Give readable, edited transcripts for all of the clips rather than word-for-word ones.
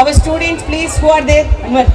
Our students, please, who are there? Anwar.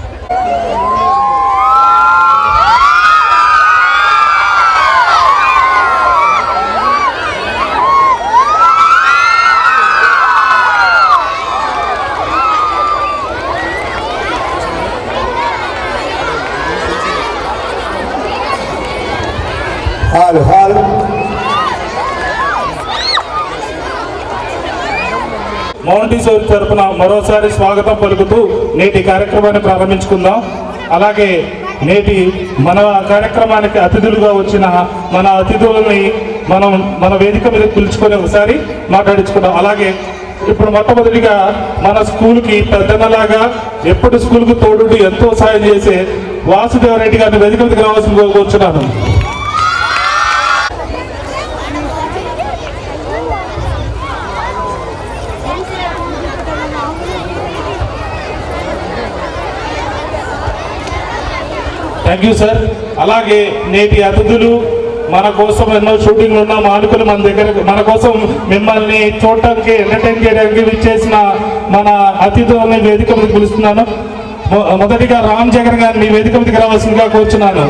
మౌంటేశ్వరి తరపున మరోసారి స్వాగతం పలుకుతూ నేటి కార్యక్రమాన్ని ప్రారంభించుకుందాం. అలాగే నేటి మన కార్యక్రమానికి అతిథులుగా వచ్చిన మన అతిథులని మన వేదిక మీద పిలుచుకొని ఒకసారి మాట్లాడించుకుందాం. అలాగే ఇప్పుడు మొట్టమొదటిగా మన స్కూల్కి పెద్దనలాగా ఎప్పుడు స్కూల్కి తోడు ఎంతో సాయం చేసే వాసుదేవరెడ్డి గారిని వేదిక మీదకి రావాల్సిందిగా కూర్చున్నాను. Thank you sir. అలాగే నేటి అతిథులు మన కోసం ఎన్నో షూటింగ్లు ఉన్న మానుకులు మన దగ్గర మన కోసం మిమ్మల్ని చూడటానికి ఎంటర్టైన్ చేయడానికి విచ్చేసిన మన అతిథులని వేదిక మీదకి పిలుస్తున్నాను. మొదటిగా రామ్ జగన్ గారిని వేదిక మీదకి రావాల్సిందిగా కూర్చున్నాను.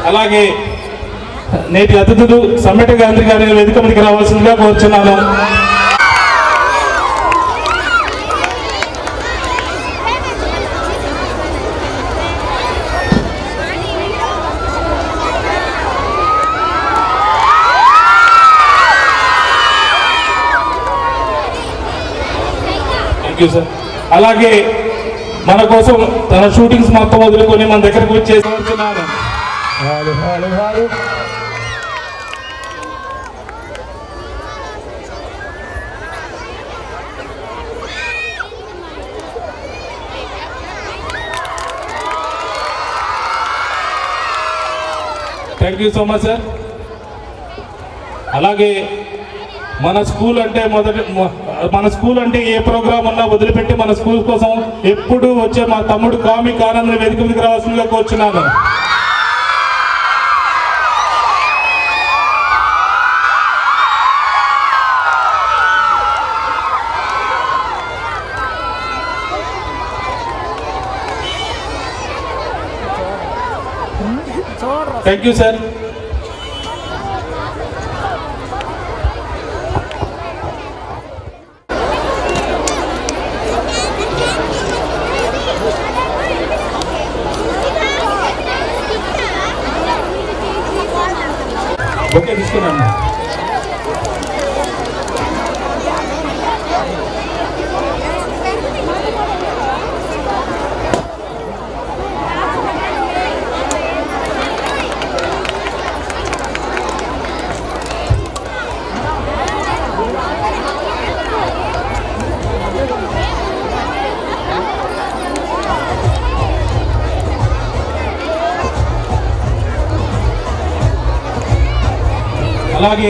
అలాగే నేటి అతిథులు సమ్మెట గాంధీ గారిని వేదిక మీదకి రావాల్సిందిగా కోరుచున్నాను. Thank you sir. అలాగే మన కోసం తన షూటింగ్స్ మొత్తం వదులుకొని మన దగ్గరకు వచ్చేసి కోరుచున్నాను. Thank you so much sir. అలాగే మన స్కూల్ అంటే ఏ ప్రోగ్రామ్ ఉన్నా వదిలిపెట్టి మన స్కూల్ కోసం ఎప్పుడు వచ్చే మా తమ్ముడు కామిక్ ఆనంద్ వేదిక మీదకి రావాల్సిందిగా కోరుచున్నాను. Thank you sir. ఓకే తీసుకున్నాను. అలాగే